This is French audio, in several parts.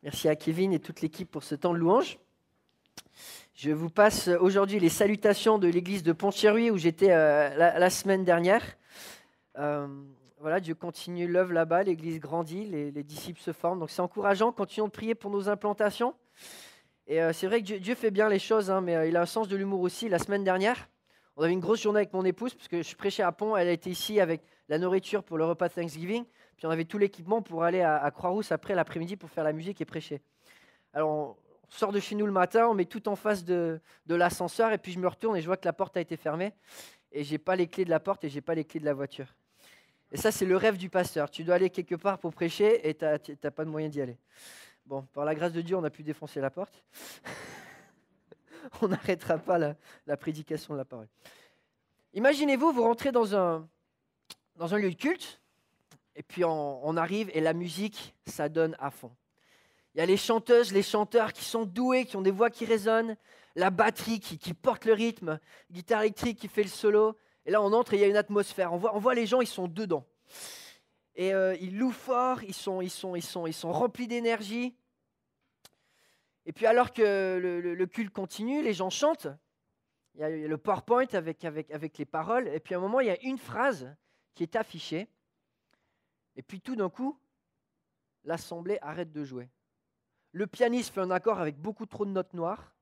Merci à Kevin et toute l'équipe pour ce temps de louange. Je vous passe aujourd'hui les salutations de l'église de Pont-Cherry où j'étais la semaine dernière. Euh, voilà, Dieu continue l'œuvre là-bas, l'église grandit, les disciples se forment. Donc c'est encourageant, continuons de prier pour nos implantations. Et c'est vrai que Dieu fait bien les choses, hein, mais il a un sens de l'humour aussi. La semaine dernière, on avait une grosse journée avec mon épouse parce que je prêchais à Pont, elle a été ici avec la nourriture pour le repas de Thanksgiving. Puis on avait tout l'équipement pour aller à Croix-Rousse après l'après-midi pour faire la musique et prêcher. Alors on sort de chez nous le matin, on met tout en face de l'ascenseur et puis je me retourne et je vois que la porte a été fermée et j'ai pas les clés de la porte et j'ai pas les clés de la voiture. Et ça, c'est le rêve du pasteur. Tu dois aller quelque part pour prêcher et t'as pas de moyen d'y aller. Bon, par la grâce de Dieu, on a pu défoncer la porte. On n'arrêtera pas la prédication de la parole. Imaginez-vous, vous rentrez dans un lieu de culte et puis on arrive et la musique, ça donne à fond. Il y a les chanteuses, les chanteurs qui sont doués, qui ont des voix qui résonnent, la batterie qui porte le rythme, guitare électrique qui fait le solo. Et là, on entre et il y a une atmosphère. On voit les gens, ils sont dedans. Et ils louent fort, ils sont remplis d'énergie. Et puis alors que le culte continue, les gens chantent. Il y a le PowerPoint avec les paroles. Et puis à un moment, il y a une phrase qui est affichée. Et puis tout d'un coup, l'assemblée arrête de jouer. Le pianiste fait un accord avec beaucoup trop de notes noires.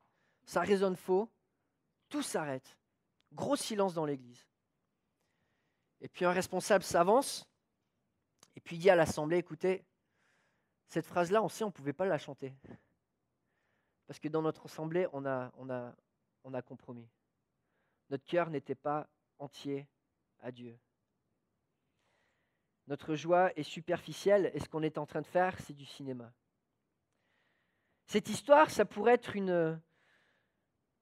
Ça résonne faux. Tout s'arrête. Gros silence dans l'église. Et puis un responsable s'avance et puis dit à l'assemblée, écoutez, cette phrase-là, on sait, on ne pouvait pas la chanter. Parce que dans notre assemblée, on a compromis. Notre cœur n'était pas entier à Dieu. Notre joie est superficielle et ce qu'on est en train de faire, c'est du cinéma. Cette histoire, ça pourrait être une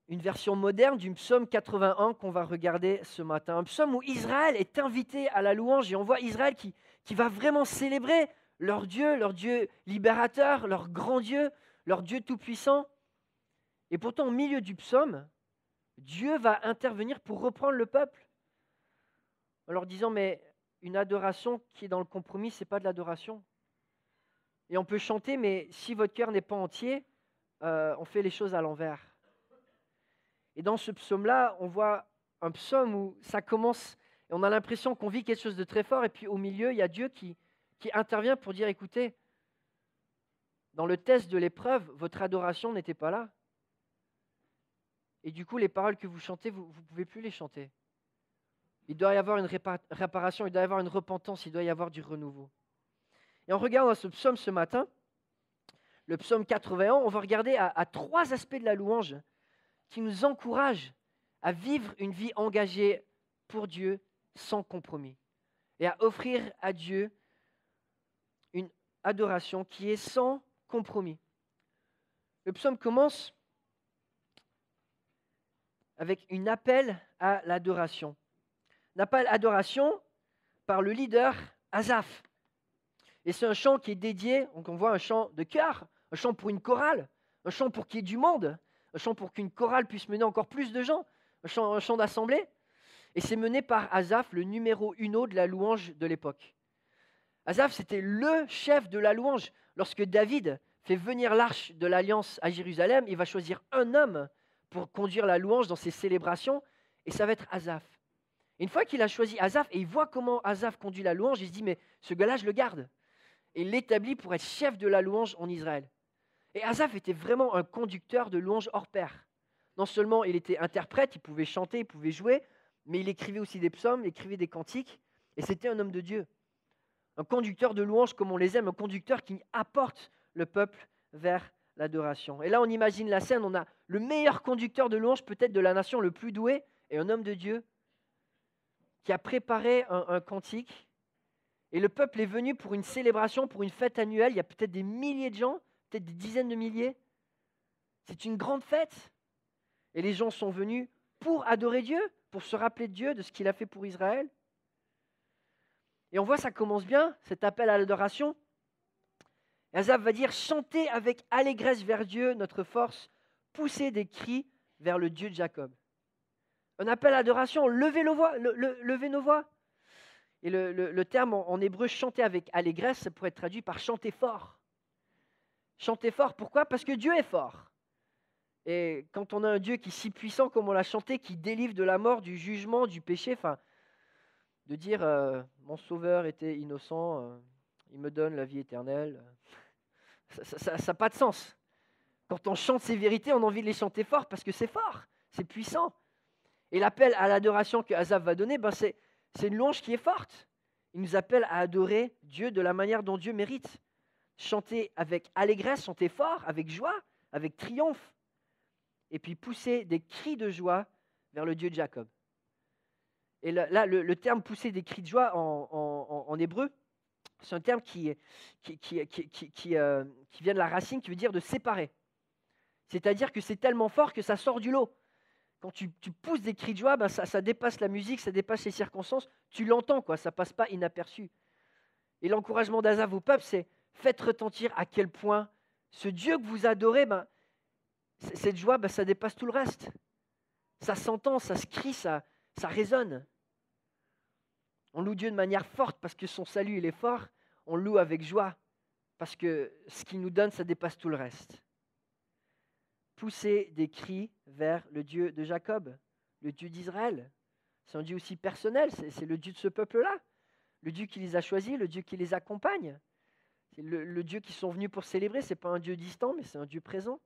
version moderne du psaume 81 qu'on va regarder ce matin. Un psaume où Israël est invité à la louange et on voit Israël qui va vraiment célébrer leur Dieu libérateur, leur grand Dieu, leur Dieu tout-puissant. Et pourtant, au milieu du psaume, Dieu va intervenir pour reprendre le peuple en leur disant, mais une adoration qui est dans le compromis, ce n'est pas de l'adoration. Et on peut chanter, mais si votre cœur n'est pas entier, on fait les choses à l'envers. Et dans ce psaume-là, on voit un psaume où ça commence, et on a l'impression qu'on vit quelque chose de très fort, et puis au milieu, il y a Dieu qui intervient pour dire, écoutez, dans le test de l'épreuve, votre adoration n'était pas là. Et du coup, les paroles que vous chantez, vous ne pouvez plus les chanter. Il doit y avoir une réparation, il doit y avoir une repentance, il doit y avoir du renouveau. Et en regardant ce psaume ce matin, le psaume 81, on va regarder à trois aspects de la louange qui nous encouragent à vivre une vie engagée pour Dieu sans compromis et à offrir à Dieu une adoration qui est sans compromis. Le psaume commence avec un appel à l'adoration. Un appel à l'adoration par le leader Asaph. Et c'est un chant qui est dédié, donc on voit un chant de chœur, un chant pour une chorale, un chant pour qu'il y ait du monde, un chant pour qu'une chorale puisse mener encore plus de gens, un chant d'assemblée. Et c'est mené par Asaph, le numéro 1 de la louange de l'époque. Asaph, c'était le chef de la louange. Lorsque David fait venir l'arche de l'Alliance à Jérusalem, il va choisir un homme pour conduire la louange dans ses célébrations, et ça va être Asaph. Et une fois qu'il a choisi Asaph, et il voit comment Asaph conduit la louange, il se dit, mais ce gars-là, je le garde. Et il l'établit pour être chef de la louange en Israël. Et Asaph était vraiment un conducteur de louange hors pair. Non seulement il était interprète, il pouvait chanter, il pouvait jouer, mais il écrivait aussi des psaumes, il écrivait des cantiques, et c'était un homme de Dieu. Un conducteur de louange comme on les aime, un conducteur qui apporte le peuple vers l'adoration. Et là, on imagine la scène, on a le meilleur conducteur de louange peut-être de la nation, le plus doué, et un homme de Dieu qui a préparé un cantique. Et le peuple est venu pour une célébration, pour une fête annuelle. Il y a peut-être des milliers de gens, peut-être des dizaines de milliers. C'est une grande fête. Et les gens sont venus pour adorer Dieu, pour se rappeler de Dieu, de ce qu'il a fait pour Israël. Et on voit, ça commence bien, cet appel à l'adoration. Et Asaph va dire, chantez avec allégresse vers Dieu, notre force, poussez des cris vers le Dieu de Jacob. Un appel à l'adoration, levez nos voix. Et le terme en hébreu chanter avec allégresse, ça pourrait être traduit par chanter fort. Chantez fort, pourquoi? Parce que Dieu est fort. Et quand on a un Dieu qui est si puissant comme on l'a chanté, qui délivre de la mort, du jugement, du péché, enfin, de dire mon sauveur était innocent, il me donne la vie éternelle, ça n'a pas de sens. Quand on chante ces vérités, on a envie de les chanter fort parce que c'est fort, c'est puissant. Et l'appel à l'adoration que Asaph va donner, c'est une louange qui est forte. Il nous appelle à adorer Dieu de la manière dont Dieu mérite. Chanter avec allégresse, chanter fort, avec joie, avec triomphe. Et puis pousser des cris de joie vers le Dieu de Jacob. Et là, le terme pousser des cris de joie en hébreu, c'est un terme qui vient de la racine, qui veut dire de séparer. C'est-à-dire que c'est tellement fort que ça sort du lot. Quand tu pousses des cris de joie, ça dépasse la musique, ça dépasse les circonstances, tu l'entends, quoi, ça ne passe pas inaperçu. Et l'encouragement d'Asaph au peuple, c'est faites retentir à quel point ce Dieu que vous adorez, cette joie, ça dépasse tout le reste. Ça s'entend, ça se crie, ça résonne. On loue Dieu de manière forte parce que son salut, il est fort. On loue avec joie parce que ce qu'il nous donne, ça dépasse tout le reste. Pousser des cris vers le Dieu de Jacob, le Dieu d'Israël. C'est un Dieu aussi personnel, c'est le Dieu de ce peuple-là. Le Dieu qui les a choisis, le Dieu qui les accompagne. C'est le Dieu qu'ils sont venus pour célébrer, ce n'est pas un Dieu distant, mais c'est un Dieu présent.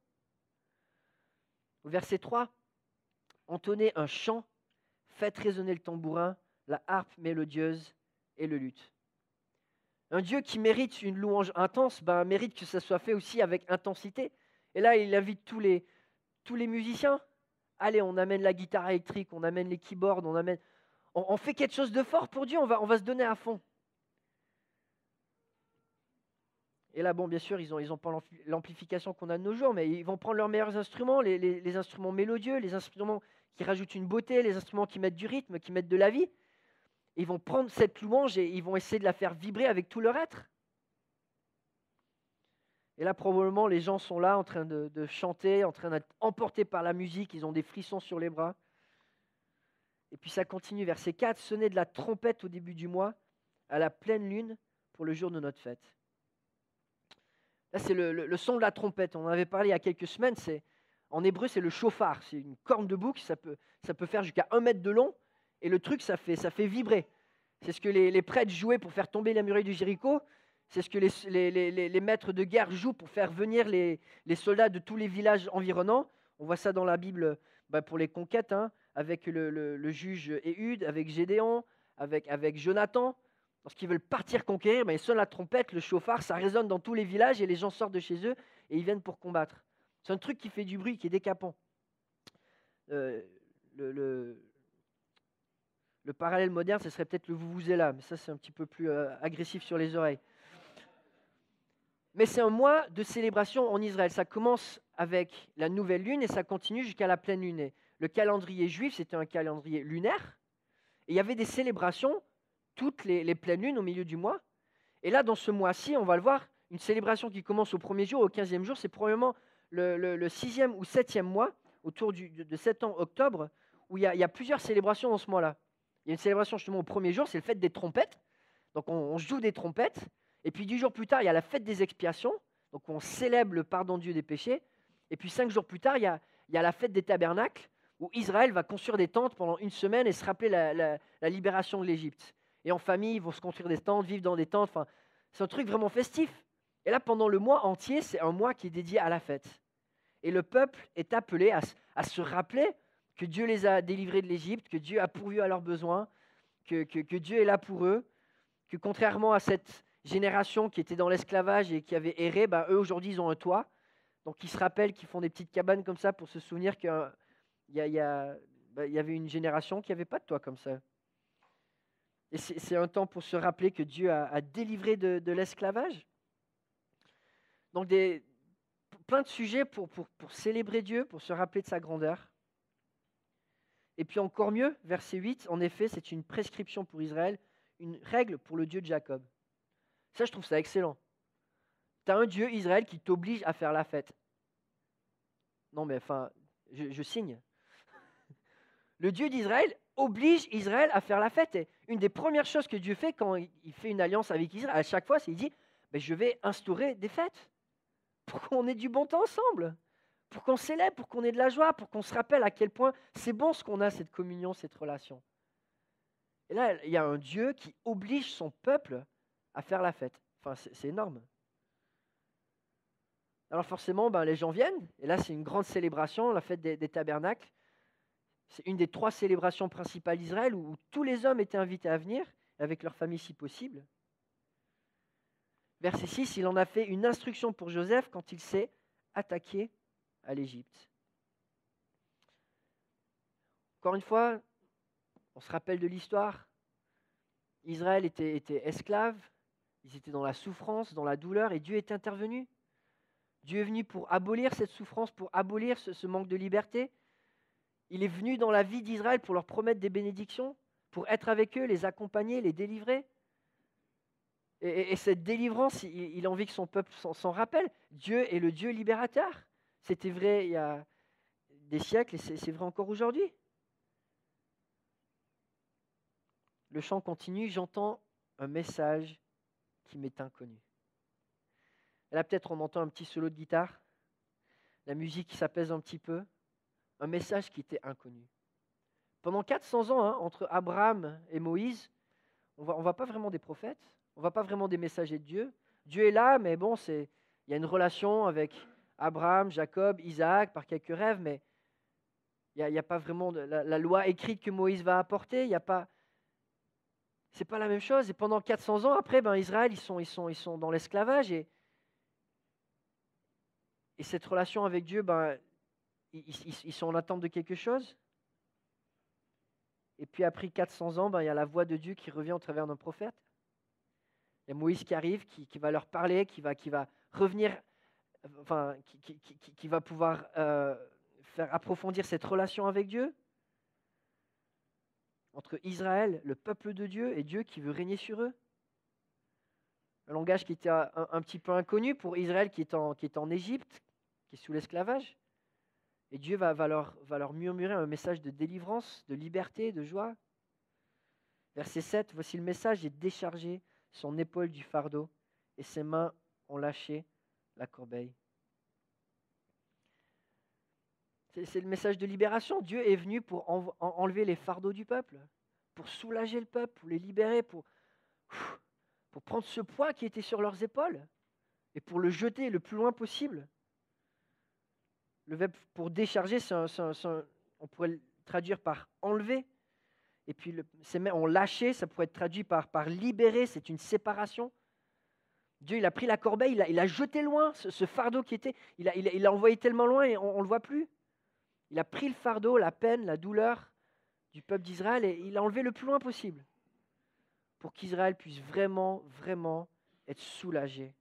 Au verset 3, entonnez un chant, faites résonner le tambourin, la harpe mélodieuse et le luth. Un Dieu qui mérite une louange intense, mérite que ça soit fait aussi avec intensité. Et là, il invite tous les musiciens. Allez, on amène la guitare électrique, on amène les keyboards, on fait quelque chose de fort pour Dieu, on va se donner à fond. Et là, bien sûr, ils ont pas l'amplification qu'on a de nos jours, mais ils vont prendre leurs meilleurs instruments, les instruments mélodieux, les instruments qui rajoutent une beauté, les instruments qui mettent du rythme, qui mettent de la vie. Ils vont prendre cette louange et ils vont essayer de la faire vibrer avec tout leur être. Et là, probablement, les gens sont là en train de chanter, en train d'être emportés par la musique, ils ont des frissons sur les bras. Et puis ça continue, verset 4, sonnez de la trompette au début du mois, à la pleine lune, pour le jour de notre fête. Là, c'est le son de la trompette. On en avait parlé il y a quelques semaines. En hébreu, c'est le chauffard. C'est une corne de bouc, ça peut faire jusqu'à 1 mètre de long. Et le truc, ça fait vibrer. C'est ce que les prêtres jouaient pour faire tomber la muraille de Jéricho. C'est ce que les maîtres de guerre jouent pour faire venir les soldats de tous les villages environnants. On voit ça dans la Bible pour les conquêtes, avec le juge Éhud, avec Gédéon, avec Jonathan. Lorsqu'ils veulent partir conquérir, ils sonnent la trompette, le chauffard, ça résonne dans tous les villages et les gens sortent de chez eux et ils viennent pour combattre. C'est un truc qui fait du bruit, qui est décapant. Le parallèle moderne, ce serait peut-être le vuvuzela, mais ça c'est un petit peu plus agressif sur les oreilles. Mais c'est un mois de célébration en Israël. Ça commence avec la nouvelle lune et ça continue jusqu'à la pleine lune. Et le calendrier juif, c'était un calendrier lunaire. Et il y avait des célébrations toutes les pleines lunes au milieu du mois. Et là, dans ce mois-ci, on va le voir, une célébration qui commence au 1er jour, au 15e jour, c'est probablement le 6e ou 7e mois, autour de septembre-octobre, où il y a plusieurs célébrations dans ce mois-là. Il y a une célébration justement au 1er jour, c'est le fête des trompettes. Donc on joue des trompettes. Et puis 10 jours plus tard, il y a la fête des expiations. Donc on célèbre le pardon de Dieu des péchés. Et puis 5 jours plus tard, il y a la fête des tabernacles, où Israël va construire des tentes pendant 1 semaine et se rappeler la libération de l'Égypte. Et en famille, ils vont se construire des tentes, vivre dans des tentes. Enfin, c'est un truc vraiment festif. Et là, pendant le mois entier, c'est un mois qui est dédié à la fête. Et le peuple est appelé à se rappeler que Dieu les a délivrés de l'Égypte, que Dieu a pourvu à leurs besoins, que Dieu est là pour eux, que contrairement à cette génération qui était dans l'esclavage et qui avait erré, eux aujourd'hui ils ont un toit. Donc ils se rappellent qu'ils font des petites cabanes comme ça pour se souvenir qu'il y avait une génération qui n'avait pas de toit comme ça. Et c'est un temps pour se rappeler que Dieu a délivré de l'esclavage. Donc plein de sujets pour célébrer Dieu, pour se rappeler de sa grandeur. Et puis encore mieux, verset 8, en effet, c'est une prescription pour Israël, une règle pour le Dieu de Jacob. Ça, je trouve ça excellent. Tu as un Dieu, Israël, qui t'oblige à faire la fête. Non, mais enfin, je signe. Le Dieu d'Israël oblige Israël à faire la fête. Et une des premières choses que Dieu fait quand il fait une alliance avec Israël, à chaque fois, c'est qu'il dit, je vais instaurer des fêtes. pour qu'on ait du bon temps ensemble, pour qu'on célèbre, pour qu'on ait de la joie, pour qu'on se rappelle à quel point c'est bon ce qu'on a, cette communion, cette relation. Et là, il y a un Dieu qui oblige son peuple à faire la fête. Enfin, c'est énorme. Alors forcément, les gens viennent, et là c'est une grande célébration, la fête des tabernacles. C'est une des 3 célébrations principales d'Israël où tous les hommes étaient invités à venir, avec leur famille si possible. Verset 6, il en a fait une instruction pour Joseph quand il s'est attaqué à l'Égypte. Encore une fois, on se rappelle de l'histoire. Israël était esclave, ils étaient dans la souffrance, dans la douleur, et Dieu est intervenu. Dieu est venu pour abolir cette souffrance, pour abolir ce manque de liberté. Il est venu dans la vie d'Israël pour leur promettre des bénédictions, pour être avec eux, les accompagner, les délivrer. Et cette délivrance, il a envie que son peuple s'en rappelle. Dieu est le Dieu libérateur. C'était vrai il y a des siècles et c'est vrai encore aujourd'hui. Le chant continue, j'entends un message qui m'est inconnu. Et là, peut-être on entend un petit solo de guitare, la musique qui s'apaise un petit peu, un message qui était inconnu. Pendant 400 ans, entre Abraham et Moïse, on voit pas vraiment des prophètes, on ne voit pas vraiment des messagers de Dieu. Dieu est là, mais bon, il y a une relation avec Abraham, Jacob, Isaac, par quelques rêves, mais il n'y a pas vraiment la loi écrite que Moïse va apporter, il n'y a pas... C'est pas la même chose. Et pendant 400 ans, après, Israël, ils sont dans l'esclavage, et cette relation avec Dieu, ils sont en attente de quelque chose. Et puis après 400 ans, il y a la voix de Dieu qui revient au travers d'un prophète. Il y a Moïse qui arrive, qui va leur parler, qui va revenir, qui va pouvoir faire approfondir cette relation avec Dieu. Entre Israël, le peuple de Dieu, et Dieu qui veut régner sur eux. Un langage qui était un petit peu inconnu pour Israël qui est en Égypte, qui est sous l'esclavage. Et Dieu va leur murmurer un message de délivrance, de liberté, de joie. Verset 7, voici le message, j'ai déchargé son épaule du fardeau et ses mains ont lâché la corbeille. C'est le message de libération. Dieu est venu pour enlever les fardeaux du peuple, pour soulager le peuple, pour les libérer, pour prendre ce poids qui était sur leurs épaules et pour le jeter le plus loin possible. Le verbe pour décharger, on pourrait le traduire par enlever. Et puis ces mains ont lâché, ça pourrait être traduit par libérer, c'est une séparation. Dieu, il a pris la corbeille, il a jeté loin ce fardeau qui était, il l'a envoyé tellement loin et on ne le voit plus. Il a pris le fardeau, la peine, la douleur du peuple d'Israël et il l'a enlevé le plus loin possible pour qu'Israël puisse vraiment, vraiment être soulagé.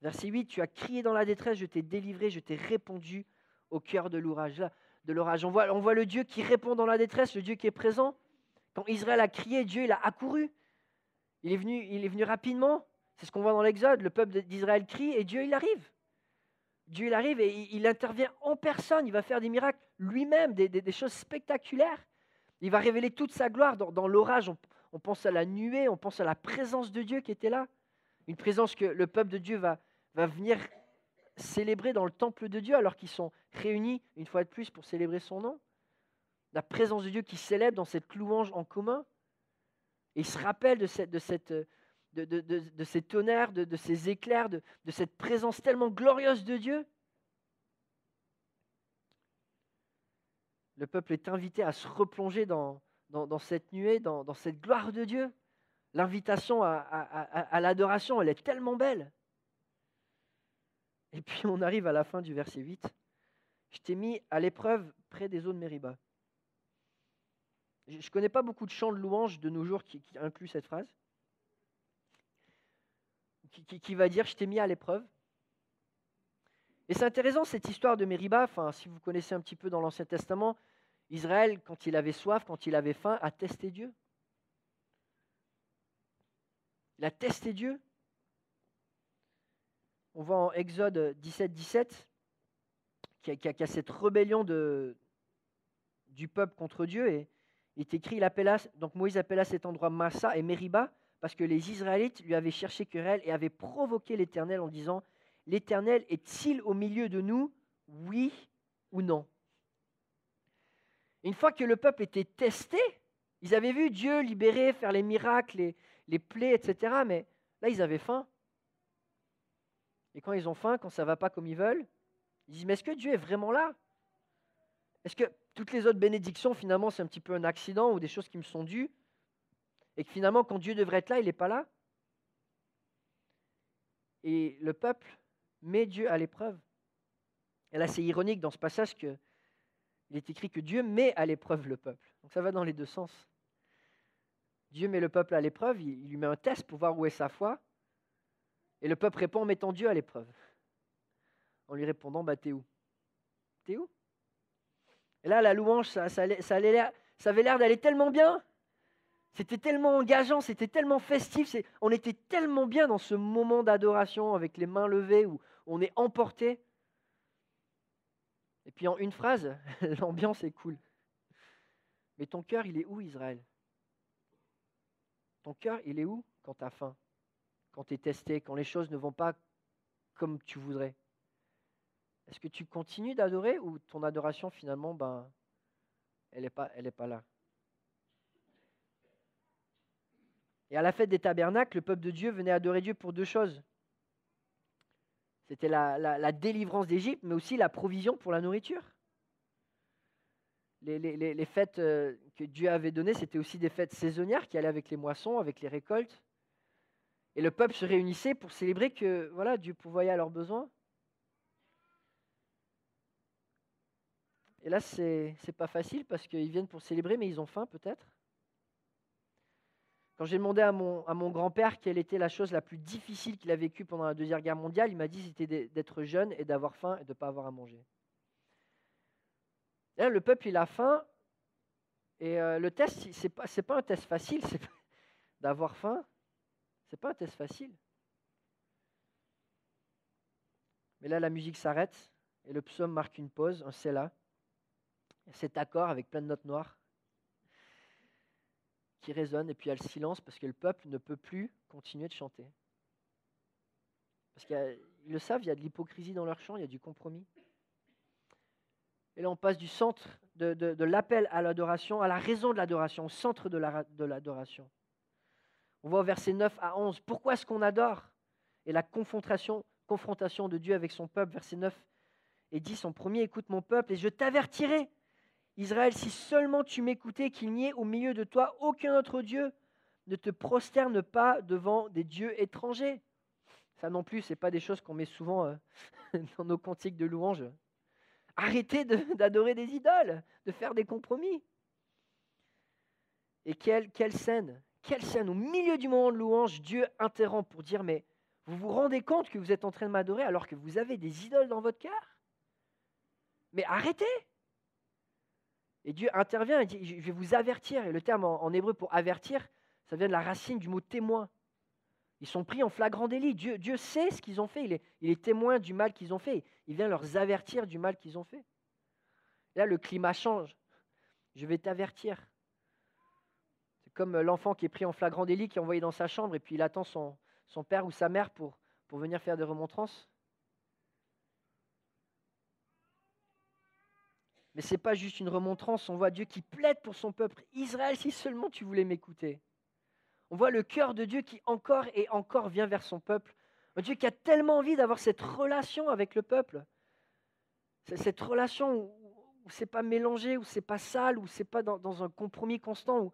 Verset 8, tu as crié dans la détresse, je t'ai délivré, je t'ai répondu au cœur de l'orage. On voit le Dieu qui répond dans la détresse, le Dieu qui est présent. Quand Israël a crié, Dieu il a accouru. Il est venu rapidement. C'est ce qu'on voit dans l'Exode. Le peuple d'Israël crie et Dieu il arrive. Dieu il arrive et il intervient en personne. Il va faire des miracles lui-même, des choses spectaculaires. Il va révéler toute sa gloire dans l'orage. On pense à la nuée, on pense à la présence de Dieu qui était là. Une présence que le peuple de Dieu va venir célébrer dans le temple de Dieu alors qu'ils sont réunis une fois de plus pour célébrer son nom. La présence de Dieu qui célèbre dans cette louange en commun. Et il se rappelle de ces tonnerres, de ces éclairs, de cette présence tellement glorieuse de Dieu. Le peuple est invité à se replonger dans cette nuée, dans cette gloire de Dieu. L'invitation à l'adoration, elle est tellement belle. Et puis on arrive à la fin du verset 8. Je t'ai mis à l'épreuve près des eaux de Mériba. Je ne connais pas beaucoup de chants de louange de nos jours qui incluent cette phrase. Qui va dire je t'ai mis à l'épreuve. Et c'est intéressant cette histoire de Mériba. Si vous connaissez un petit peu dans l'Ancien Testament, Israël, quand il avait soif, quand il avait faim, a testé Dieu. Il a testé Dieu. On voit en Exode 17 qu'il y a cette rébellion du peuple contre Dieu. Et il est écrit, donc Moïse appela cet endroit Massa et Mériba parce que les Israélites lui avaient cherché querelle et avaient provoqué l'Éternel en disant, « L'Éternel est-il au milieu de nous, oui ou non ?» Une fois que le peuple était testé, ils avaient vu Dieu libérer, faire les miracles, les plaies, etc. Mais là, ils avaient faim. Et quand ils ont faim, quand ça ne va pas comme ils veulent, ils disent, mais est-ce que Dieu est vraiment là? Est-ce que toutes les autres bénédictions, finalement, c'est un petit peu un accident ou des choses qui me sont dues? Et que finalement, quand Dieu devrait être là, il n'est pas là? Et le peuple met Dieu à l'épreuve. Et là, c'est ironique dans ce passage qu'il est écrit que Dieu met à l'épreuve le peuple. Donc ça va dans les deux sens. Dieu met le peuple à l'épreuve, il lui met un test pour voir où est sa foi. Et le peuple répond en mettant Dieu à l'épreuve. En lui répondant, bah t'es où? T'es où? Et là, la louange, ça avait l'air d'aller tellement bien. C'était tellement engageant, c'était tellement festif. On était tellement bien dans ce moment d'adoration avec les mains levées où on est emporté. Et puis en une phrase, l'ambiance est cool. Mais ton cœur, il est où, Israël? Ton cœur, il est où quand tu as faim? Quand tu es testé, quand les choses ne vont pas comme tu voudrais? Est-ce que tu continues d'adorer ou ton adoration, finalement, elle n'est pas là? Et à la fête des tabernacles, le peuple de Dieu venait adorer Dieu pour deux choses. C'était la délivrance d'Égypte, mais aussi la provision pour la nourriture. Les fêtes que Dieu avait données, c'était aussi des fêtes saisonnières qui allaient avec les moissons, avec les récoltes. Et le peuple se réunissait pour célébrer que voilà, Dieu pourvoyait à leurs besoins. Et là, c'est pas facile parce qu'ils viennent pour célébrer, mais ils ont faim peut-être. Quand j'ai demandé à mon grand-père quelle était la chose la plus difficile qu'il a vécue pendant la Deuxième Guerre mondiale, il m'a dit que c'était d'être jeune et d'avoir faim et de ne pas avoir à manger. Et là, le peuple, il a faim. Et le test, c'est pas un test facile, d'avoir faim. C'est pas un test facile. Mais là, la musique s'arrête et le psaume marque une pause, un Sélah. Cet accord avec plein de notes noires qui résonne, et puis il y a le silence parce que le peuple ne peut plus continuer de chanter. Parce qu'ils le savent, il y a de l'hypocrisie dans leur chant, il y a du compromis. Et là, on passe du centre de l'appel à l'adoration à la raison de l'adoration, au centre de l'adoration. On voit au verset 9 à 11, pourquoi est-ce qu'on adore? Et la confrontation de Dieu avec son peuple, verset 9 et 10 en premier, écoute mon peuple, et je t'avertirai, Israël, si seulement tu m'écoutais, qu'il n'y ait au milieu de toi aucun autre Dieu, ne te prosterne pas devant des dieux étrangers. Ça non plus, ce n'est pas des choses qu'on met souvent dans nos cantiques de louange. Arrêtez d'adorer des idoles, de faire des compromis. Et quelle scène, au milieu du moment de louange, Dieu interrompt pour dire, mais vous vous rendez compte que vous êtes en train de m'adorer alors que vous avez des idoles dans votre cœur? Mais arrêtez! Et Dieu intervient et dit, je vais vous avertir. Et le terme en hébreu pour avertir, ça vient de la racine du mot témoin. Ils sont pris en flagrant délit. Dieu sait ce qu'ils ont fait. Il est témoin du mal qu'ils ont fait. Il vient leur avertir du mal qu'ils ont fait. Et là, le climat change. Je vais t'avertir. C'est comme l'enfant qui est pris en flagrant délit, qui est envoyé dans sa chambre et puis il attend son père ou sa mère pour venir faire des remontrances. Mais ce n'est pas juste une remontrance, on voit Dieu qui plaide pour son peuple. Israël, si seulement tu voulais m'écouter. On voit le cœur de Dieu qui encore et encore vient vers son peuple. Un Dieu qui a tellement envie d'avoir cette relation avec le peuple. C'est cette relation où ce n'est pas mélangé, où ce n'est pas sale, où ce n'est pas dans un compromis constant,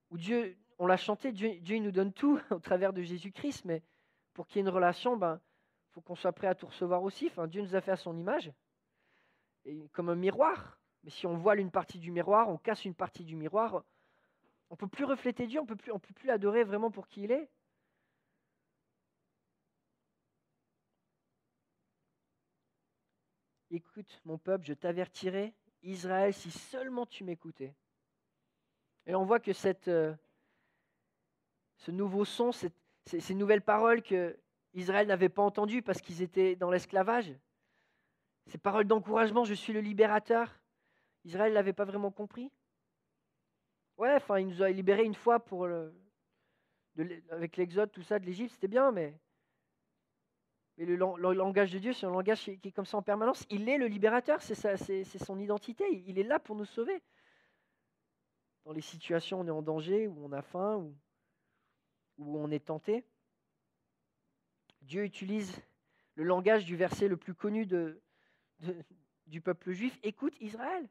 où Dieu, on l'a chanté, Dieu il nous donne tout au travers de Jésus-Christ, mais pour qu'il y ait une relation, faut qu'on soit prêt à tout recevoir aussi. Dieu nous a fait à son image. Et comme un miroir. Mais si on voile une partie du miroir, on casse une partie du miroir, on ne peut plus refléter Dieu, on peut plus l'adorer vraiment pour qui il est. Écoute, mon peuple, je t'avertirai, Israël, si seulement tu m'écoutais. Et on voit que ce nouveau son, ces nouvelles paroles que Israël n'avait pas entendues parce qu'ils étaient dans l'esclavage, ces paroles d'encouragement, je suis le libérateur, Israël ne l'avait pas vraiment compris. Ouais, il nous a libérés une fois pour avec l'Exode, tout ça, de l'Égypte, c'était bien, mais le langage de Dieu, c'est un langage qui est comme ça en permanence. Il est le libérateur, c'est son identité. Il est là pour nous sauver. Dans les situations où on est en danger, où on a faim, où on est tenté. Dieu utilise le langage du verset le plus connu du peuple juif. Écoute Israël.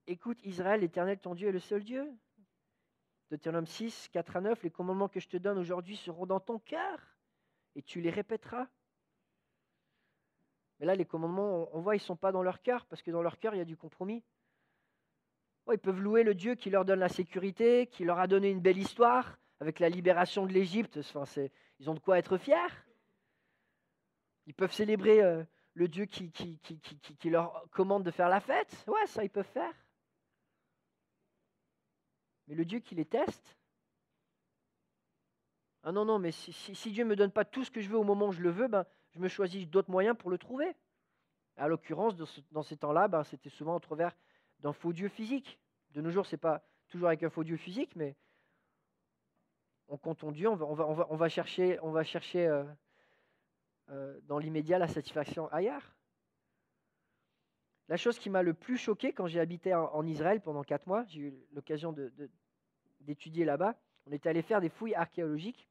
Écoute Israël, l'Éternel ton Dieu est le seul Dieu. Deutéronome 6, 4 à 9, les commandements que je te donne aujourd'hui seront dans ton cœur et tu les répéteras. Mais là, les commandements, on voit, ils ne sont pas dans leur cœur parce que dans leur cœur, il y a du compromis. Oh, ils peuvent louer le Dieu qui leur donne la sécurité, qui leur a donné une belle histoire avec la libération de l'Égypte. Enfin, ils ont de quoi être fiers. Ils peuvent célébrer le Dieu qui leur commande de faire la fête. Ouais, ça, ils peuvent faire. Mais le Dieu qui les teste, ah non, mais si Dieu ne me donne pas tout ce que je veux au moment où je le veux, ben, je me choisis d'autres moyens pour le trouver. À l'occurrence, dans ces temps-là, ben, c'était souvent au travers d'un faux Dieu physique. De nos jours, ce n'est pas toujours avec un faux Dieu physique, mais on compte en Dieu, on va chercher dans l'immédiat la satisfaction ailleurs. La chose qui m'a le plus choqué quand j'ai habité en Israël pendant 4 mois, j'ai eu l'occasion d'étudier là-bas, on était allé faire des fouilles archéologiques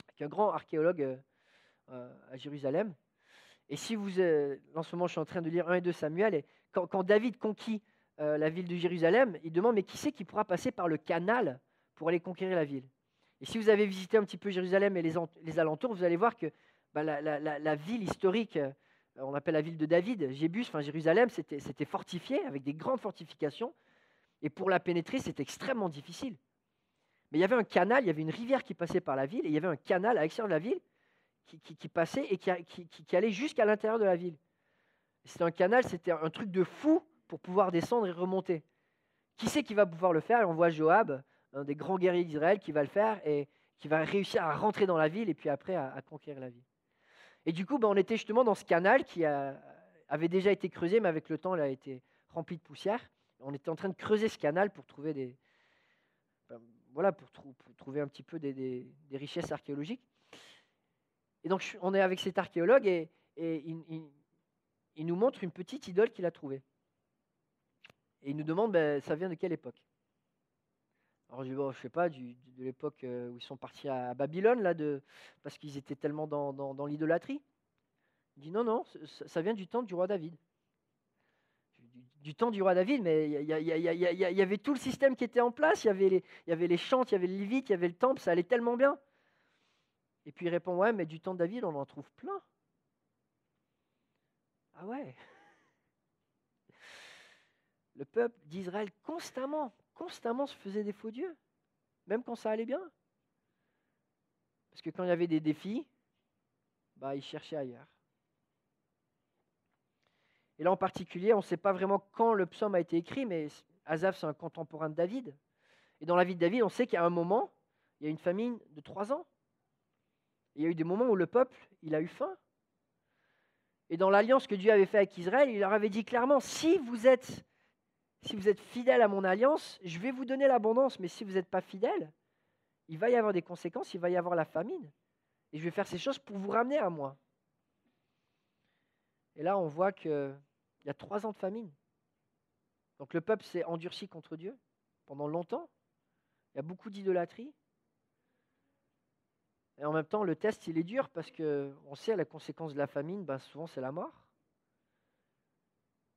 avec un grand archéologue à Jérusalem. Et si vous, en ce moment, je suis en train de lire 1 et 2 Samuel, et quand David conquit la ville de Jérusalem, il demande, mais qui c'est qui pourra passer par le canal pour aller conquérir la ville? Et si vous avez visité un petit peu Jérusalem et les alentours, vous allez voir que la ville historique, on appelle la ville de David, Jébus, enfin Jérusalem, c'était fortifié avec des grandes fortifications. Et pour la pénétrer, c'était extrêmement difficile. Mais il y avait un canal, il y avait une rivière qui passait par la ville, et il y avait un canal à l'extérieur de la ville qui passait et qui allait jusqu'à l'intérieur de la ville. C'était un canal, c'était un truc de fou pour pouvoir descendre et remonter. Qui c'est qui va pouvoir le faire? Et on voit Joab, un des grands guerriers d'Israël, qui va le faire et qui va réussir à rentrer dans la ville et puis après à conquérir la ville. Et du coup, on était justement dans ce canal qui avait déjà été creusé, mais avec le temps, il a été rempli de poussière. On était en train de creuser ce canal pour trouver pour trouver un petit peu des richesses archéologiques. Et donc, on est avec cet archéologue et il nous montre une petite idole qu'il a trouvée. Et il nous demande, ça vient de quelle époque? Alors je dis, bon, je ne sais pas, de l'époque où ils sont partis à Babylone, parce qu'ils étaient tellement dans l'idolâtrie. Il dit, non, ça vient du temps du roi David. Du temps du roi David, mais il y avait tout le système qui était en place, il y avait les chants, il y avait le Lévite, il y avait le temple, ça allait tellement bien. Et puis il répond, ouais, mais du temps de David, on en trouve plein. Ah ouais. Le peuple d'Israël constamment se faisait des faux dieux, même quand ça allait bien. Parce que quand il y avait des défis, ils cherchaient ailleurs. Et là en particulier, on ne sait pas vraiment quand le psaume a été écrit, mais Asaph, c'est un contemporain de David. Et dans la vie de David, on sait qu'à un moment, il y a une famine de 3 ans. Et il y a eu des moments où le peuple, il a eu faim. Et dans l'alliance que Dieu avait faite avec Israël, il leur avait dit clairement, si vous êtes fidèles à mon alliance, je vais vous donner l'abondance, mais si vous n'êtes pas fidèles, il va y avoir des conséquences, il va y avoir la famine. Et je vais faire ces choses pour vous ramener à moi. Et là, on voit qu'il y a 3 ans de famine. Donc le peuple s'est endurci contre Dieu pendant longtemps. Il y a beaucoup d'idolâtrie. Et en même temps, le test, il est dur parce qu'on sait la conséquence de la famine, souvent c'est la mort.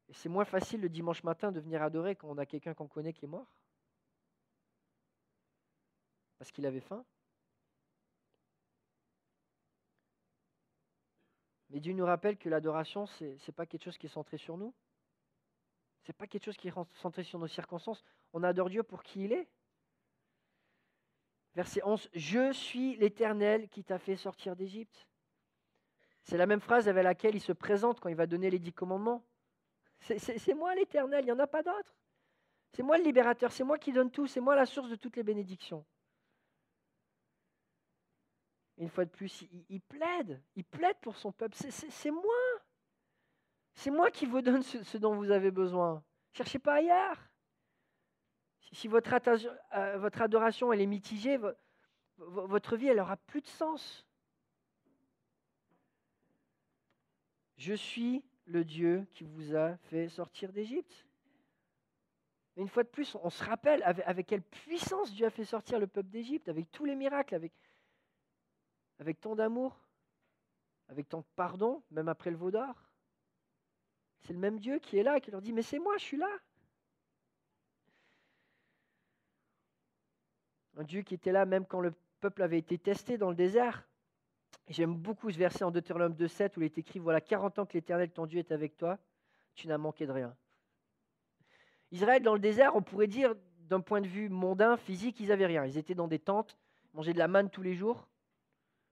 Et c'est moins facile le dimanche matin de venir adorer quand on a quelqu'un qu'on connaît qui est mort. Parce qu'il avait faim. Mais Dieu nous rappelle que l'adoration, ce n'est pas quelque chose qui est centré sur nous. Ce n'est pas quelque chose qui est centré sur nos circonstances. On adore Dieu pour qui il est. Verset 11, « Je suis l'Éternel qui t'a fait sortir d'Égypte. » C'est la même phrase avec laquelle il se présente quand il va donner les 10 commandements. C'est moi l'Éternel, il n'y en a pas d'autre. C'est moi le libérateur, c'est moi qui donne tout, c'est moi la source de toutes les bénédictions. Une fois de plus, il plaide pour son peuple. C'est moi. C'est moi qui vous donne ce dont vous avez besoin. Cherchez pas ailleurs. Si votre adoration elle est mitigée, votre vie, elle n'aura plus de sens. Je suis le Dieu qui vous a fait sortir d'Égypte. Mais une fois de plus, on se rappelle avec quelle puissance Dieu a fait sortir le peuple d'Égypte, avec tous les miracles, avec tant d'amour, avec tant de pardon, même après le veau d'or. C'est le même Dieu qui est là et qui leur dit « Mais c'est moi, je suis là ». Un Dieu qui était là même quand le peuple avait été testé dans le désert. J'aime beaucoup ce verset en Deutéronome 2,7 où il est écrit « Voilà 40 ans que l'Éternel, ton Dieu, est avec toi, tu n'as manqué de rien ». Israël, dans le désert, on pourrait dire, d'un point de vue mondain, physique, ils n'avaient rien. Ils étaient dans des tentes, mangeaient de la manne tous les jours,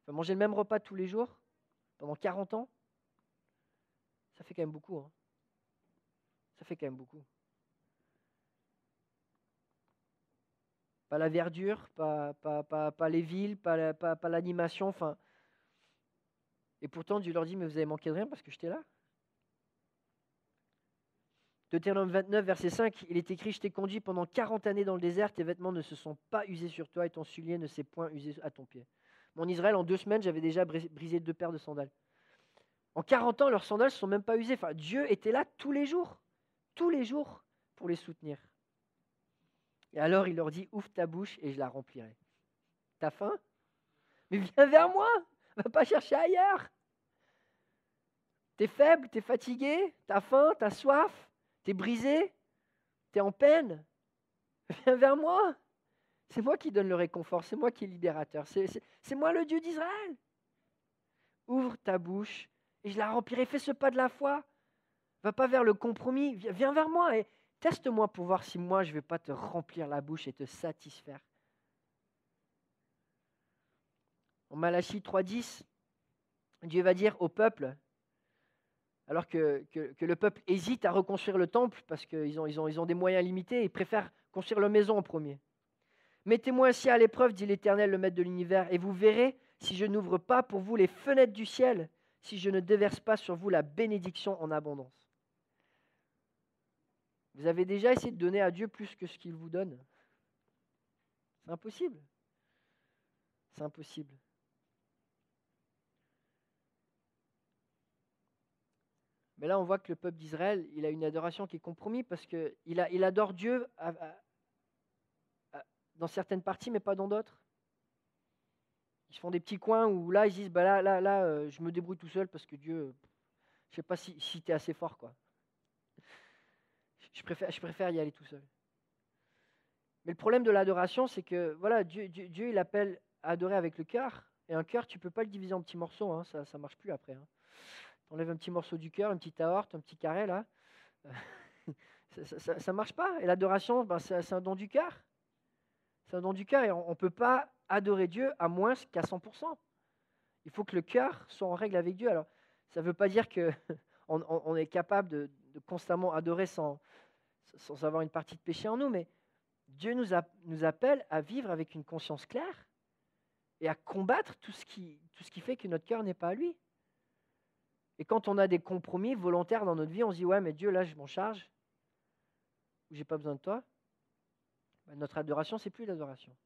mangeaient le même repas tous les jours, pendant 40 ans. Ça fait quand même beaucoup. Hein. Ça fait quand même beaucoup. Pas la verdure, pas les villes, pas l'animation. Enfin. Et pourtant, Dieu leur dit, mais vous avez manqué de rien parce que j'étais là. Deutéronome 29, verset 5, il est écrit « Je t'ai conduit pendant 40 années dans le désert, tes vêtements ne se sont pas usés sur toi et ton soulier ne s'est point usé à ton pied. » Mon Israël, en 2 semaines, j'avais déjà brisé 2 paires de sandales. En 40 ans, leurs sandales ne se sont même pas usées. Enfin, Dieu était là tous les jours, pour les soutenir. Et alors, il leur dit « Ouvre ta bouche et je la remplirai. » T'as faim ? Mais viens vers moi, va pas chercher ailleurs. T'es faible, t'es fatigué, t'as faim, t'as soif, t'es brisé, t'es en peine. Viens vers moi. C'est moi qui donne le réconfort, c'est moi qui est libérateur, c'est moi le Dieu d'Israël. Ouvre ta bouche et je la remplirai. Fais ce pas de la foi. Va pas vers le compromis, viens vers moi et teste-moi pour voir si moi je ne vais pas te remplir la bouche et te satisfaire. En Malachie 3,10, Dieu va dire au peuple, alors que le peuple hésite à reconstruire le temple parce qu'ils ont des moyens limités, ils préfèrent construire leur maison en premier. Mettez-moi ainsi à l'épreuve, dit l'Éternel, le Maître de l'univers, et vous verrez si je n'ouvre pas pour vous les fenêtres du ciel, si je ne déverse pas sur vous la bénédiction en abondance. Vous avez déjà essayé de donner à Dieu plus que ce qu'il vous donne? C'est impossible. C'est impossible. Mais là, on voit que le peuple d'Israël, il a une adoration qui est compromise parce qu'il adore Dieu dans certaines parties, mais pas dans d'autres. Ils se font des petits coins où là, ils disent, là, je me débrouille tout seul parce que Dieu, je ne sais pas si tu es assez fort, quoi. Je préfère y aller tout seul. Mais le problème de l'adoration, c'est que voilà, Dieu, il appelle à adorer avec le cœur. Et un cœur, tu ne peux pas le diviser en petits morceaux, hein, ça ne marche plus après. Hein. Tu enlèves un petit morceau du cœur, une petite aorte, un petit carré, là. Ça ne marche pas. Et l'adoration, c'est un don du cœur. C'est un don du cœur et on ne peut pas adorer Dieu à moins qu'à 100%. Il faut que le cœur soit en règle avec Dieu. Alors, ça ne veut pas dire qu'on est capable de constamment adorer sans avoir une partie de péché en nous, mais Dieu nous appelle à vivre avec une conscience claire et à combattre tout ce qui fait que notre cœur n'est pas à lui. Et quand on a des compromis volontaires dans notre vie, on se dit « Ouais, mais Dieu, là, je m'en charge, ou j'ai pas besoin de toi », notre adoration, c'est plus l'adoration.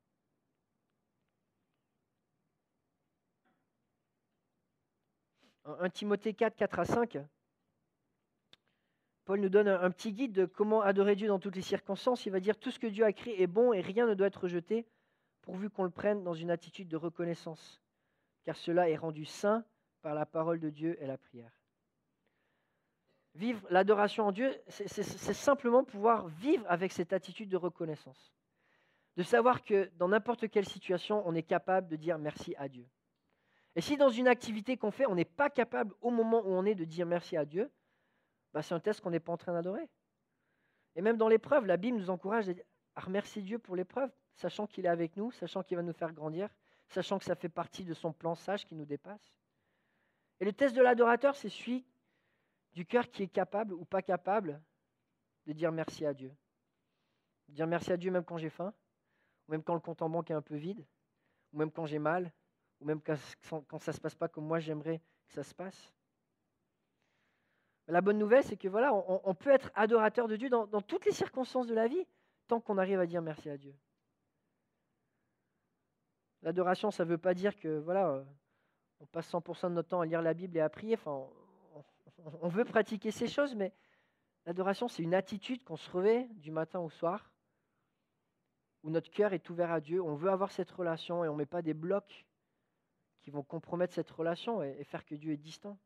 En 1 Timothée 4, 4 à 5, Paul nous donne un petit guide de comment adorer Dieu dans toutes les circonstances. Il va dire « Tout ce que Dieu a créé est bon et rien ne doit être rejeté, pourvu qu'on le prenne dans une attitude de reconnaissance, car cela est rendu saint par la parole de Dieu et la prière. » Vivre l'adoration en Dieu, c'est simplement pouvoir vivre avec cette attitude de reconnaissance. De savoir que dans n'importe quelle situation, on est capable de dire merci à Dieu. Et si dans une activité qu'on fait, on n'est pas capable au moment où on est de dire merci à Dieu, c'est un test qu'on n'est pas en train d'adorer. Et même dans l'épreuve, la Bible nous encourage à remercier Dieu pour l'épreuve, sachant qu'il est avec nous, sachant qu'il va nous faire grandir, sachant que ça fait partie de son plan sage qui nous dépasse. Et le test de l'adorateur, c'est celui du cœur qui est capable ou pas capable de dire merci à Dieu. Dire merci à Dieu même quand j'ai faim, ou même quand le compte en banque est un peu vide, ou même quand j'ai mal, ou même quand ça ne se passe pas comme moi j'aimerais que ça se passe. Mais la bonne nouvelle, c'est que voilà, on peut être adorateur de Dieu dans toutes les circonstances de la vie, tant qu'on arrive à dire merci à Dieu. L'adoration, ça ne veut pas dire que voilà, on passe 100% de notre temps à lire la Bible et à prier. Enfin, on veut pratiquer ces choses, mais l'adoration, c'est une attitude qu'on se revêt du matin au soir, où notre cœur est ouvert à Dieu. On veut avoir cette relation et on ne met pas des blocs qui vont compromettre cette relation et faire que Dieu est distant.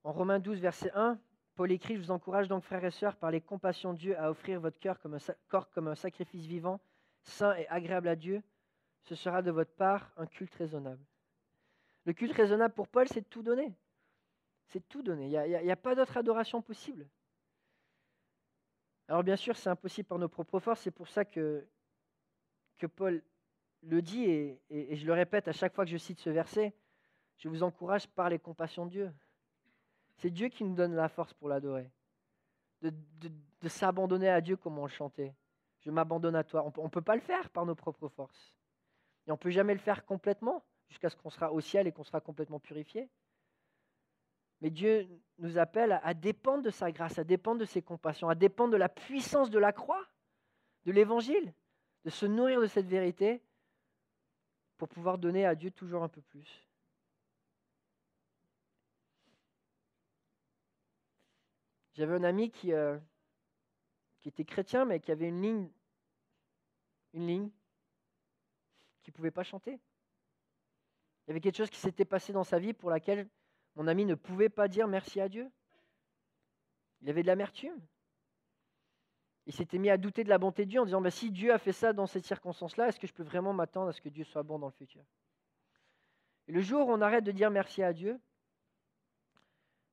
En Romains 12, verset 1, Paul écrit « Je vous encourage donc, frères et sœurs, par les compassions de Dieu, à offrir votre corps comme un sacrifice vivant, saint et agréable à Dieu. Ce sera de votre part un culte raisonnable. » Le culte raisonnable pour Paul, c'est de tout donner. C'est de tout donner. Il n'y a pas d'autre adoration possible. Alors bien sûr, c'est impossible par nos propres forces. C'est pour ça que Paul le dit, et je le répète à chaque fois que je cite ce verset, je vous encourage par les compassions de Dieu. C'est Dieu qui nous donne la force pour l'adorer. De s'abandonner à Dieu comme on le chantait. Je m'abandonne à toi. On ne peut pas le faire par nos propres forces. Et on ne peut jamais le faire complètement, jusqu'à ce qu'on sera au ciel et qu'on sera complètement purifié. Mais Dieu nous appelle à dépendre de sa grâce, à dépendre de ses compassions, à dépendre de la puissance de la croix, de l'évangile, de se nourrir de cette vérité pour pouvoir donner à Dieu toujours un peu plus. J'avais un ami qui était chrétien, mais qui avait une ligne qui ne pouvait pas chanter. Il y avait quelque chose qui s'était passé dans sa vie pour laquelle mon ami ne pouvait pas dire merci à Dieu. Il avait de l'amertume. Il s'était mis à douter de la bonté de Dieu en disant si Dieu a fait ça dans cette circonstance-là, est-ce que je peux vraiment m'attendre à ce que Dieu soit bon dans le futur? Et le jour où on arrête de dire merci à Dieu,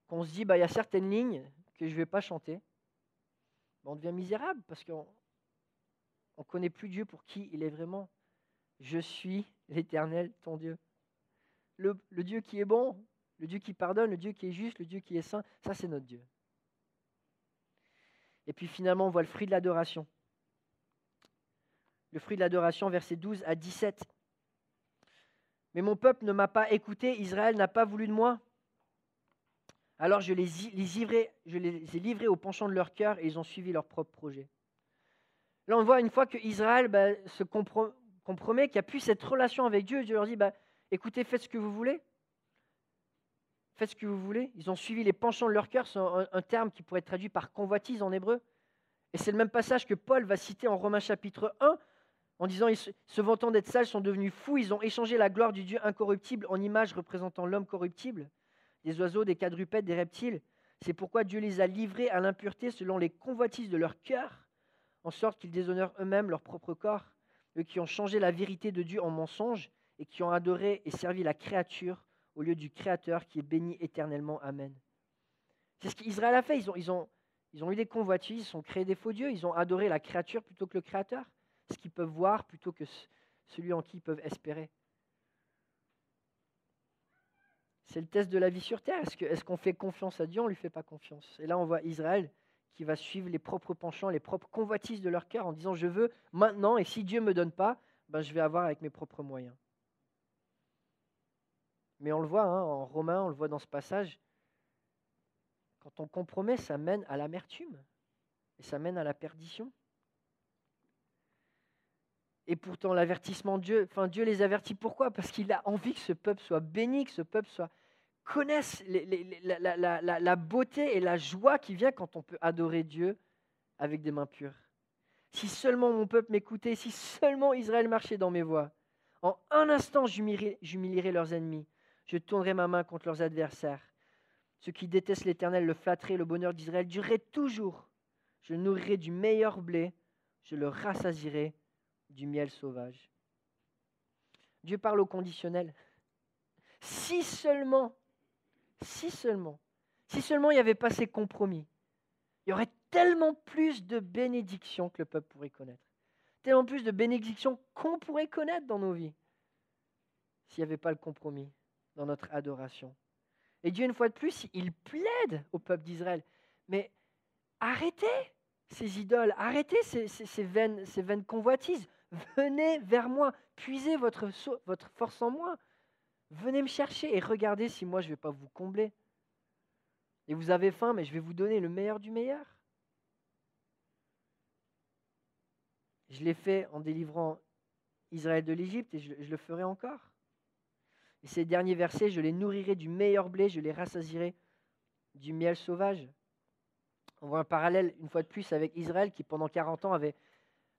qu'on se dit il y a certaines lignes que je ne vais pas chanter, on devient misérable parce qu'on ne connaît plus Dieu pour qui il est vraiment. Je suis l'Éternel, ton Dieu. Le Dieu qui est bon, le Dieu qui pardonne, le Dieu qui est juste, le Dieu qui est saint, ça c'est notre Dieu. Et puis finalement, on voit le fruit de l'adoration. Le fruit de l'adoration, versets 12 à 17. Mais mon peuple ne m'a pas écouté, Israël n'a pas voulu de moi. Alors je les ai livrés au penchant de leur cœur et ils ont suivi leur propre projet. Là, on voit une fois que Israël se compromet, qu'il n'y a plus cette relation avec Dieu, Dieu leur dit écoutez, faites ce que vous voulez. Faites ce que vous voulez. Ils ont suivi les penchants de leur cœur, c'est un terme qui pourrait être traduit par convoitise en hébreu. Et c'est le même passage que Paul va citer en Romains chapitre 1, en disant ils se vantant d'être sages sont devenus fous, ils ont échangé la gloire du Dieu incorruptible en image représentant l'homme corruptible, des oiseaux, des quadrupèdes, des reptiles. C'est pourquoi Dieu les a livrés à l'impureté selon les convoitises de leur cœur, en sorte qu'ils déshonorent eux-mêmes leur propre corps, eux qui ont changé la vérité de Dieu en mensonge et qui ont adoré et servi la créature au lieu du Créateur qui est béni éternellement. Amen. C'est ce qu'Israël a fait. Ils ont eu des convoitises, ils ont créé des faux dieux, ils ont adoré la créature plutôt que le Créateur, ce qu'ils peuvent voir plutôt que celui en qui ils peuvent espérer. C'est le test de la vie sur terre. Est-ce qu'on fait confiance à Dieu? On ne lui fait pas confiance. Et là, on voit Israël qui va suivre les propres penchants, les propres convoitises de leur cœur en disant « je veux maintenant, et si Dieu ne me donne pas, je vais avoir avec mes propres moyens ». Mais on le voit en Romains, on le voit dans ce passage, quand on compromet, ça mène à l'amertume et ça mène à la perdition. Et pourtant, l'avertissement de Dieu, Dieu les avertit. Pourquoi? Parce qu'il a envie que ce peuple soit béni, que ce peuple connaisse la beauté et la joie qui vient quand on peut adorer Dieu avec des mains pures. Si seulement mon peuple m'écoutait, si seulement Israël marchait dans mes voies, en un instant j'humilierai leurs ennemis, je tournerai ma main contre leurs adversaires. Ceux qui détestent l'Éternel le flatteraient, le bonheur d'Israël durerait toujours. Je le nourrirai du meilleur blé, je le rassasierai du miel sauvage. Dieu parle au conditionnel. Si seulement il n'y avait pas ces compromis, il y aurait tellement plus de bénédictions que le peuple pourrait connaître. Tellement plus de bénédictions qu'on pourrait connaître dans nos vies s'il n'y avait pas le compromis dans notre adoration. Et Dieu, une fois de plus, il plaide au peuple d'Israël. Mais arrêtez ces idoles, arrêtez ces vaines convoitises. Venez vers moi, puisez votre force en moi. Venez me chercher et regardez si moi je ne vais pas vous combler. Et vous avez faim, mais je vais vous donner le meilleur du meilleur. Je l'ai fait en délivrant Israël de l'Égypte et je le ferai encore. Et ces derniers versets, je les nourrirai du meilleur blé, je les rassasierai du miel sauvage. On voit un parallèle, une fois de plus, avec Israël qui, pendant 40 ans, avait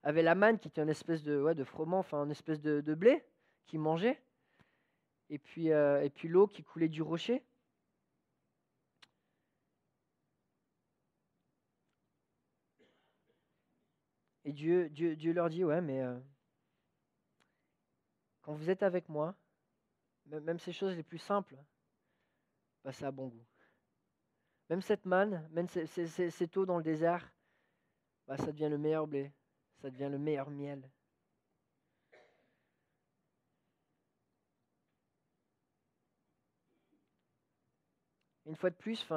la manne, qui était une espèce de froment, enfin une espèce de blé qu'ils mangeaient, et puis l'eau qui coulait du rocher. Et Dieu leur dit, ouais, mais quand vous êtes avec moi, même ces choses les plus simples, bah, ça a bon goût. Même cette manne, même cette eau dans le désert, bah, ça devient le meilleur blé, ça devient le meilleur miel. Une fois de plus,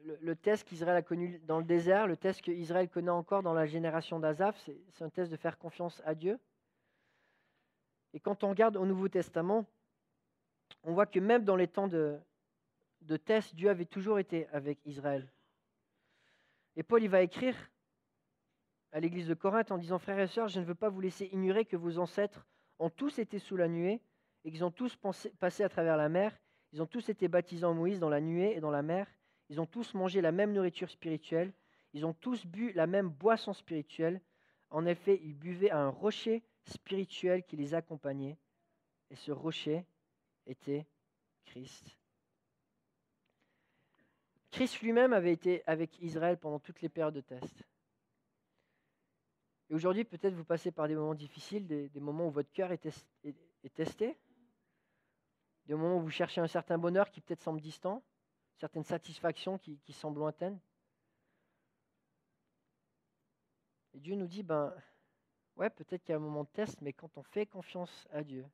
le test qu'Israël a connu dans le désert, le test qu'Israël connaît encore dans la génération d'Azaph, c'est un test de faire confiance à Dieu. Et quand on regarde au Nouveau Testament, on voit que même dans les temps de test, Dieu avait toujours été avec Israël. Et Paul, il va écrire à l'église de Corinthe en disant « Frères et sœurs, je ne veux pas vous laisser ignorer que vos ancêtres ont tous été sous la nuée et qu'ils ont tous passé à travers la mer. Ils ont tous été baptisés en Moïse dans la nuée et dans la mer. Ils ont tous mangé la même nourriture spirituelle. Ils ont tous bu la même boisson spirituelle. En effet, ils buvaient à un rocher spirituel qui les accompagnait. Et ce rocher était Christ. » Christ lui-même avait été avec Israël pendant toutes les périodes de test. Et aujourd'hui, peut-être vous passez par des moments difficiles, des moments où votre cœur est testé, des moments où vous cherchez un certain bonheur qui peut-être semble distant, certaines satisfactions qui semblent lointaines. Et Dieu nous dit, ouais, peut-être qu'il y a un moment de test, mais quand on fait confiance à Dieu,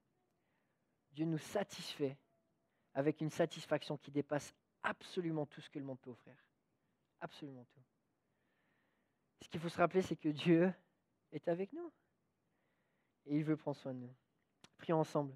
Dieu nous satisfait avec une satisfaction qui dépasse absolument tout ce que le monde peut offrir. Absolument tout. Ce qu'il faut se rappeler, c'est que Dieu est avec nous. Et il veut prendre soin de nous. Prions ensemble.